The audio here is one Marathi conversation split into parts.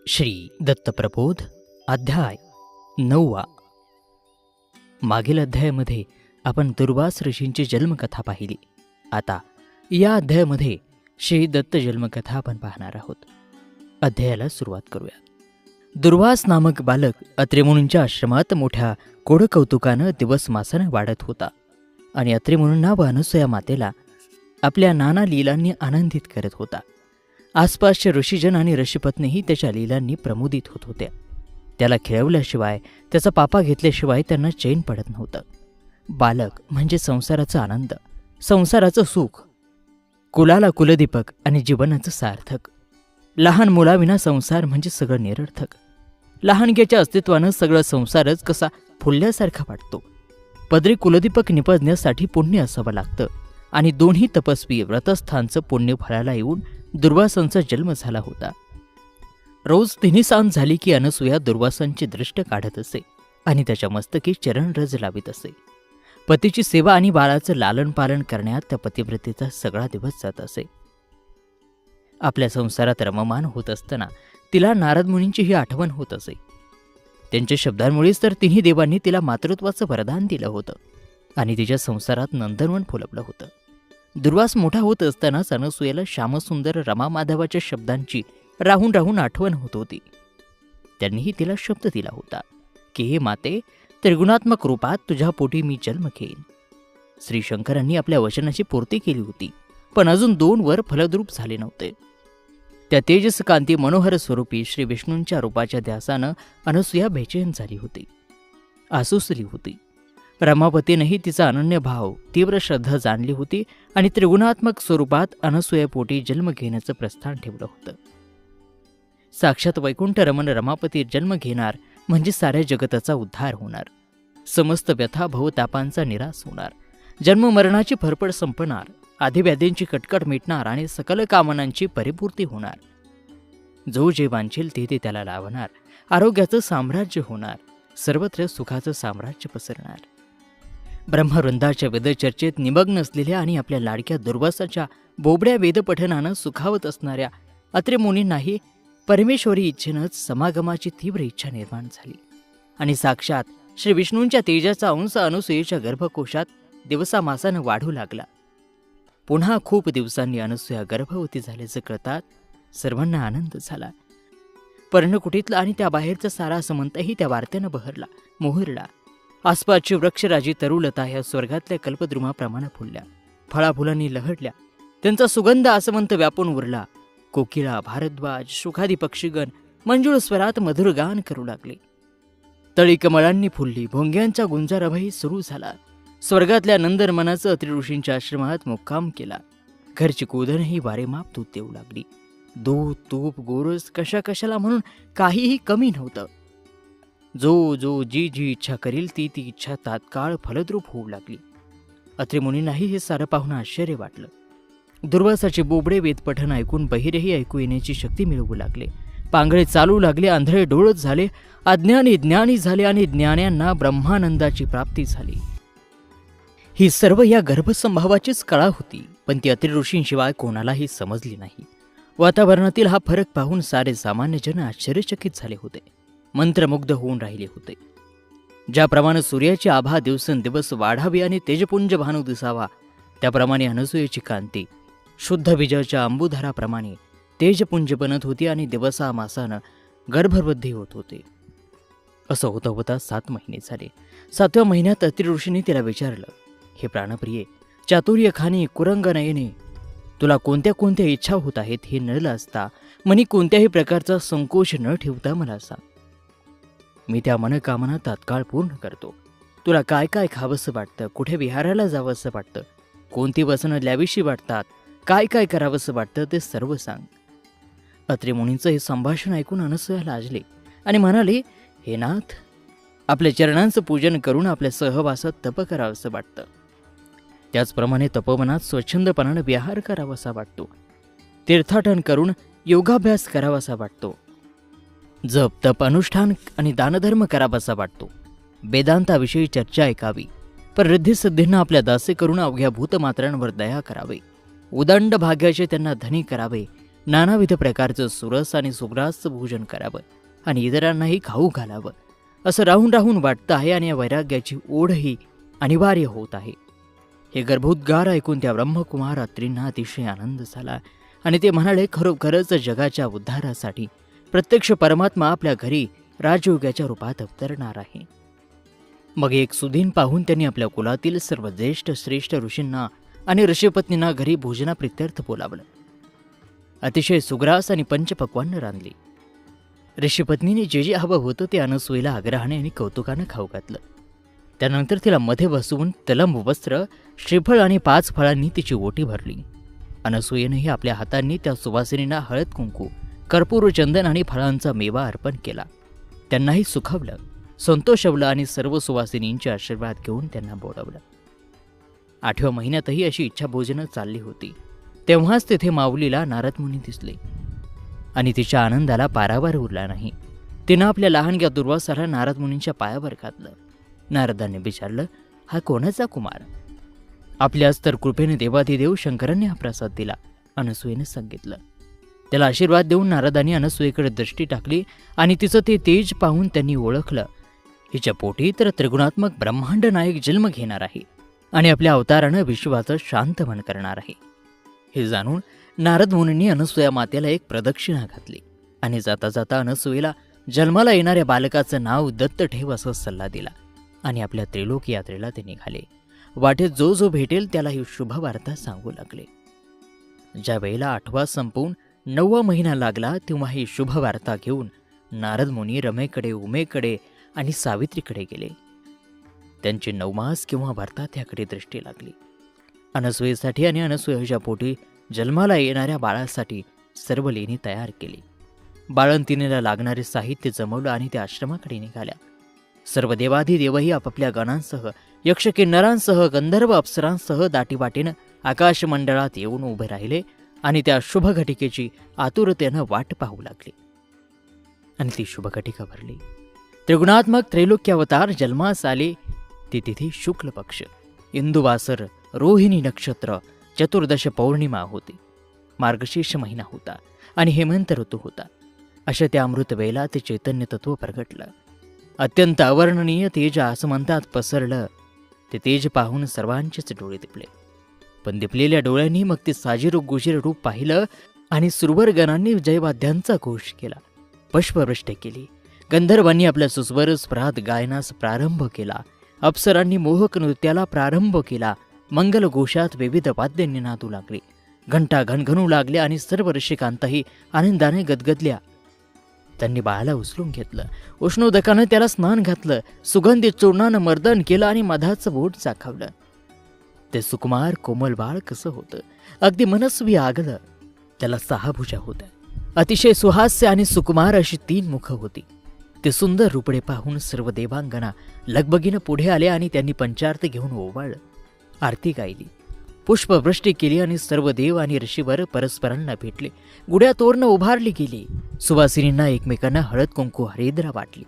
श्री दत्तप्रबोध अध्याय 9. मागील अध्यायामध्ये आपण दुर्वास ऋषींची जन्मकथा पाहिली. आता या अध्यायामध्ये श्री दत्त जन्मकथा आपण पाहणार आहोत. अध्यायाला सुरुवात करूया. दुर्वास नामक बालक अत्रेमुनींच्या आश्रमात मोठ्या कोडकौतुकानं दिवस मासानं वाढत होता आणि अत्रेमुनींना व अनसूया मातेला आपल्या नाना लीलांनी आनंदित करत होता. आसपासचे ऋषीजन आणि ऋषीपत्नीही त्याच्या लीलांनी प्रमोदित होत होत्या. त्याला खेळवल्याशिवाय, त्याचा पापा घेतल्याशिवाय त्यांना चैन पडत नव्हतं. बालक म्हणजे संसाराचा आनंद, संसाराचं सुख, कुलाला कुलदीपक आणि जीवनाचं सार्थक. लहान मुलाविना संसार म्हणजे सगळं निरर्थक. लहानग्याच्या अस्तित्वानं सगळं संसारच कसा फुलल्यासारखा वाटतो. पदरी कुलदीपक निपजण्यासाठी पुण्य असावं लागतं आणि दोन्ही तपस्वी व्रतस्थांचं पुण्य फळाला येऊन दुर्वासांचा जन्म झाला होता. रोज तिन्ही सांज झाली की अनसूया दुर्वासांची दृष्ट काढत असे आणि त्याच्या मस्तकी चरणरज लावित असे. पतीची सेवा आणि बाळाचं लालन पालन करण्यात त्या पतिव्रतेचा सगळा दिवस जात असे. आपल्या संसारात रममान होत असताना तिला नारद मुनींची ही आठवण होत असे. त्यांच्या शब्दांमुळेच तर तिन्ही देवांनी तिला मातृत्वाचं वरदान दिलं होतं आणि तिच्या संसारात नंदनवन फुलवलं होतं. दुर्वास मोठा होत असतानाच अनसूयेला श्यामसुंदर रमा माधवाच्या शब्दांची राहून राहून आठवण होत होती. त्यांनीही तिला शब्द दिला होता की हे माते, त्रिगुणात्मक रूपात तुझ्या पोटी मी जन्म घेईन. श्री शंकरांनी आपल्या वचनाची पूर्ती केली होती, पण अजून 2 वर फलद्रूप झाले नव्हते. त्या तेजस कांती मनोहर स्वरूपी श्री विष्णूंच्या रूपाच्या ध्यासानं अनसूया बेचैन झाली होती, आसुसली होती. रमापतीनेही तिचा अनन्य भाव, तीव्र श्रद्धा जाणली होती आणि त्रिगुणात्मक स्वरूपात अनसूयेपोटी जन्म घेण्याचं प्रस्थान ठेवलं होतं. साक्षात वैकुंठ रमण रमापती जन्म घेणार म्हणजे साऱ्या जगताचा उद्धार होणार, समस्त व्यथा भवतापांचा निराश होणार, जन्म मरणाची फरफड संपणार, आधिव्याधींची कटकट मिटणार आणि सकल कामनांची परिपूर्ती होणार. जो जे वांछेल ते त्याला लावणार, आरोग्याचं साम्राज्य होणार, सर्वत्र सुखाचं साम्राज्य पसरणार. ब्रह्मवृंदाच्या वेदचर्चेत निमग्न असलेल्या आणि आपल्या लाडक्या दुर्वासाच्या बोबड्या वेदपठनानं सुखावत असणाऱ्या अत्रेमुनींनाही परमेश्वरी इच्छेनंच समागमाची तीव्र इच्छा निर्माण झाली आणि साक्षात श्री विष्णूंच्या तेजाचा अंश अनसूयेच्या गर्भकोशात दिवसामासानं वाढू लागला. पुन्हा खूप दिवसांनी अनसूया गर्भवती झाल्याचं कळतात सर्वांना आनंद झाला. पर्णकुटीतला आणि त्या बाहेरचा सारा समंतही त्या वार्त्यानं बहरला, मोहरला. आसपासची वृक्षराजी तरुलता ह्या स्वर्गातल्या कल्पद्रुमाप्रमाणे फुलल्या, फळाफुलांनी लहडल्या. त्यांचा सुगंध आसमंत व्यापून उरला. कोकिळा, भारद्वाज, शुखादी पक्षीगण मंजुळ स्वरात मधुर गान करू लागले. तळी कमळांनी फुलली, भोंग्यांचा गुंजारभही सुरू झाला. स्वर्गातल्या नंदनमनाचं अत्रिऋषींच्या आश्रमात मुक्काम केला. घरची कोदनही वारेमाप दूध देऊ लागली. दूध, तूप, गोरस कशा कशाला म्हणून काहीही कमी नव्हतं. जो जो जी जी इच्छा करील ती ती इच्छा तात्काळ फलद्रूप होऊ लागली. अत्रेमुनींनाही हे सारं पाहून आश्चर्य वाटलं. दुर्वासाचे बोबडे वेदपठन ऐकून बहिरेही ऐकू येण्याची शक्ती मिळवू लागले. पांगळे चालू लागले, आंधळे डोळत झाले, अज्ञानी ज्ञानी झाले आणि ज्ञान्यांना ब्रह्मानंदाची प्राप्ती झाली. ही सर्व या गर्भसंभावाचीच कळा होती, पण ती अत्रिऋषींशिवाय कोणालाही समजली नाही. वातावरणातील हा फरक पाहून सारे सामान्य जन आश्चर्यचकित झाले होते, मंत्रमुग्ध होऊन राहिले होते. ज्याप्रमाणे सूर्याची आभा दिवसेंदिवस वाढावी आणि तेजपुंज भानू दिसावा, त्याप्रमाणे अनसूयेची कांती शुद्ध विजयाच्या अंबुधाराप्रमाणे तेजपुंज बनत होती आणि दिवसामासानं गर्भवृद्धी होत होते. असं होता होता 7 महिने झाले. 7व्या महिन्यात अत्रिऋषींनी तिला विचारलं, हे प्राणप्रिये, चातुर्यखानी कुरंगनयने, तुला कोणत्या कोणत्या इच्छा होत आहेत हे न असता, मनी कोणत्याही प्रकारचा संकोच न ठेवता मला सांग. मी त्या मनकामना तात्काळ पूर्ण करतो. तुला काय काय खावंसं वाटतं, कुठे विहाराला जावंसं वाटतं, कोणती वसनं ल्यावीशी वाटतात, काय काय करावंसं वाटतं ते सर्व सांग. अत्रेमुनींचं हे संभाषण ऐकून अनसूया लाजले आणि म्हणाले, हे नाथ, आपल्या चरणांचं पूजन करून आपल्या सहवासात तप करावंसं वाटतं. त्याचप्रमाणे तपोवनात स्वच्छंदपणानं विहार करावासा वाटतो. तीर्थाटन करून योगाभ्यास करावासा वाटतो. जप, तप, अनुष्ठान आणि दानधर्म करावासा वाटतो. वेदांताविषयी चर्चा ऐकावी, पण रिद्धिसिद्धींना आपल्या दासे करून अवघ्या भूतमात्रांवर दया करावे. उदंड भाग्याचे त्यांना धनी करावे. नानाविध प्रकारचं सुरस आणि सुग्रासचं भोजन करावं आणि इतरांनाही खाऊ घालावं असं राहून राहून वाटतं आहे आणि या वैराग्याची ओढही अनिवार्य होत आहे. हे गर्भोद्गार ऐकून त्या ब्रह्मकुमार अत्रींना अतिशय आनंद झाला आणि ते म्हणाले, खरोखरच जगाच्या उद्धारासाठी प्रत्यक्ष परमात्मा आपल्या घरी राजयोग्याच्या रूपात अवतरणार आहे. मग एक सुदीन पाहून त्यांनी आपल्या कुलातील सर्व ज्येष्ठ श्रेष्ठ ऋषींना आणि ऋषीपत्नींना घरी भोजनाप्रित्यर्थ बोलावलं. अतिशय सुग्रास आणि पंचपक्वान्न रांधली. ऋषीपत्नीने जे जे हवं होतं ते अनसूयेला आग्रहाने आणि कौतुकानं खाऊ घातलं. त्यानंतर तिला मध्ये बसवून तलम वस्त्र, श्रीफळ आणि 5 फळांनी तिची ओटी भरली. अनसूयेनेही आपल्या हातांनी त्या सुवासिनींना हळद कुंकू, कर्पूर, चंदन आणि फळांचा मेवा अर्पण केला. त्यांनाही सुखावलं, संतोषवलं आणि सर्व सुवासिनींचे आशीर्वाद घेऊन त्यांना बोलावलं. 8व्या महिन्यातही अशी इच्छा भोजनं चालली होती. तेव्हाच तेथे माऊलीला नारद मुनी दिसले आणि तिच्या आनंदाला पारावार उरला नाही. तिनं आपल्या लहानग्या दुर्वासाला नारद मुनींच्या पायावर घातलं. नारदाने विचारलं, हा कोणाचा कुमार? आपल्याच तर कृपेने देवाधिदेव शंकरांनी हा प्रसाद दिला, अनसूयेने सांगितलं. त्याला आशीर्वाद देऊन नारदांनी अनसूयेकडे दृष्टी टाकली आणि तिचं ते तेज पाहून त्यांनी ओळखलं, हिच्या पोटी तर त्रिगुणात्मक ब्रह्मांड नायक जन्म घेणार आहे आणि आपल्या अवतारानं विश्वाचं शांतमन करणार आहे. हे जाणून नारद मुनींनी अनसूया मातेला एक प्रदक्षिणा घातली आणि जाता जाता अनसूयेला जन्माला येणाऱ्या बालकाचं नाव दत्त ठेव असा सल्ला दिला आणि आपल्या त्रिलोक यात्रेला ते निघाले. वाटेत जो जो भेटेल त्याला ही शुभ वार्ता सांगू लागले. ज्या वेळेला 8वा संपवून 9वा महिना लागला तेव्हा ही शुभ वार्ता घेऊन नारद मुनी रमेकडे, उमेकडे आणि सावित्रीकडे गेले. त्यांची 9 मास किंवा भरतात याकडे दृष्टी लागली. अनसूयेसाठी आणि अनसूयेच्या पोटी जन्माला येणाऱ्या बाळासाठी सर्व लेणी तयार केली. बाळंतिणीला लागणारे साहित्य जमवलं आणि त्या आश्रमाकडे निघाल्या. सर्व देवाधिदेवही आपापल्या गणांसह, यक्ष किन्नरांसह, गंधर्व अप्सरांसह दाटीवाटीनं आकाशमंडळात येऊन उभे राहिले आणि त्या शुभ घटिकेची आतुरतेनं वाट पाहू लागली. आणि ती शुभ घटिका भरली. त्रिगुणात्मक त्रैलोक्यावतार जन्मास आले. ती तिथी शुक्ल पक्ष, इंदुवासर, रोहिणी नक्षत्र, चतुर्दश पौर्णिमा होती. मार्गशीर्ष महिना होता आणि हेमंत ऋतू होता. अशा त्या अमृत वेळेला ते चैतन्य तत्व प्रगटलं. अत्यंत अवर्णनीय तेज आसमंतात पसरलं. ते तेज पाहून सर्वांचेच डोळे दिपले. पण दिपलेल्या डोळ्यांनी मग ते साजिर गोजीर रूप पाहिलं आणि सुरवरगणांनी जयवाद्यांचा घोष केला, पुष्पवृष्टी केली. गंधर्वांनी आपल्या सुस्वर स्परात गायनास प्रारंभ केला. अप्सरांनी मोहक नृत्याला प्रारंभ केला. मंगल घोषात विविध वाद्य निनादू लागले. घंटा घणघणू लागल्या आणि सर्व ऋषिकांतही आनंदाने गदगदल्या. त्यांनी बाळाला उचलून घेतलं. उष्णोदकानं त्याला स्नान घातलं. सुगंधित चूर्णानं मर्दन केलं आणि मधाचं बोट चाखवलं. ते सुकुमार कोमल बाळ कसं होतं, अगदी मनस्वी आगलं. त्याला 6 भुजा होत्या. अतिशय सुहास्य आणि सुकुमार अशी 3 मुख होती. ते सुंदर रूपडे पाहून सर्व देवांगना लगबगीनं पुढे आले आणि त्यांनी पंचार्थ घेऊन ओवाळलं. आरती गायली, पुष्पवृष्टी केली आणि सर्व देव आणि ऋषीवर परस्परांना भेटले. गुढ्या तोरणं उभारली गेली. सुवासिनींना एकमेकांना हळद कुंकू हरिद्रा वाटली.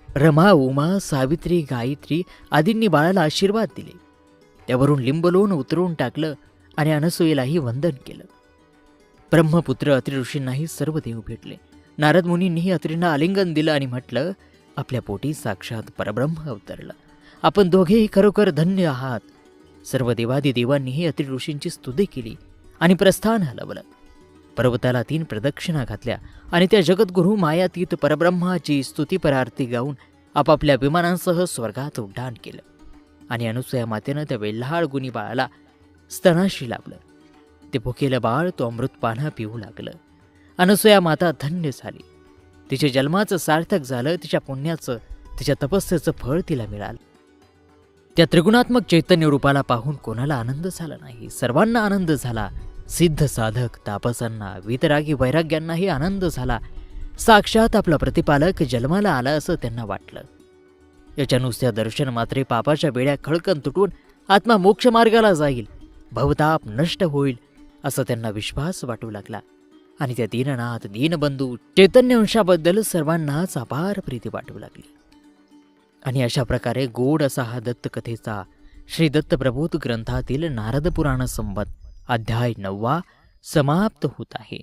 रमा, उमा, सावित्री, गायत्री आदींनी बाळाला आशीर्वाद दिले. त्यावरून लिंबलोन उतरवून टाकलं आणि अनसूयेलाही वंदन केलं. ब्रह्मपुत्र अत्रि ऋषींनाही सर्व देव भेटले. नारद मुनींनीही अत्रींना आलिंगन दिलं आणि म्हटलं, आपल्या पोटी साक्षात परब्रह्म अवतरलं. आपण दोघेही खरोखर धन्य आहात. सर्व देवादिदेवांनीही अत्रि ऋषींची स्तुती केली आणि प्रस्थान हलवलं. पर्वताला 3 प्रदक्षिणा घातल्या आणि त्या जगद्गुरू मायातीत परब्रह्माची स्तुतीपर आरती गाऊन आपापल्या विमानांसह स्वर्गात उड्डाण केलं. आणि अनुसूया मातेनं त्या वेल्हाळ गुणी बाळाला स्तनाशी लावलं. ते भुकेलं बाळ तो अमृतपानं पिऊ लागलं. अनुसूया माता धन्य झाली. तिच्या जन्माचं सार्थक झालं. तिच्या पुण्याचं, तिच्या तपस्येचं फळ तिला मिळालं. त्या त्रिगुणात्मक चैतन्य रूपाला पाहून कोणाला आनंद झाला नाही, सर्वांना आनंद झाला. सिद्ध साधक, तापसांना, वितरागी वैराग्यांनाही आनंद झाला. साक्षात आपला प्रतिपालक जन्माला आला असं त्यांना वाटलं. याच्या नुसत्या दर्शन मात्रे पापाच्या बेड्या खळकन तुटून आत्मा मोक्ष मार्गाला जाईल, भवताप नष्ट होईल असा त्यांना विश्वास वाटू लागला. आणि त्या दीननाथ, दीनबंधू चैतन्य अंशाबद्दल सर्वांनाच अपार प्रीती वाटू लागली. आणि अशा प्रकारे गोड असा हा दत्तकथेचा श्री दत्त प्रबोध ग्रंथातील नारद पुराण संवत अध्याय 9 समाप्त होत आहे.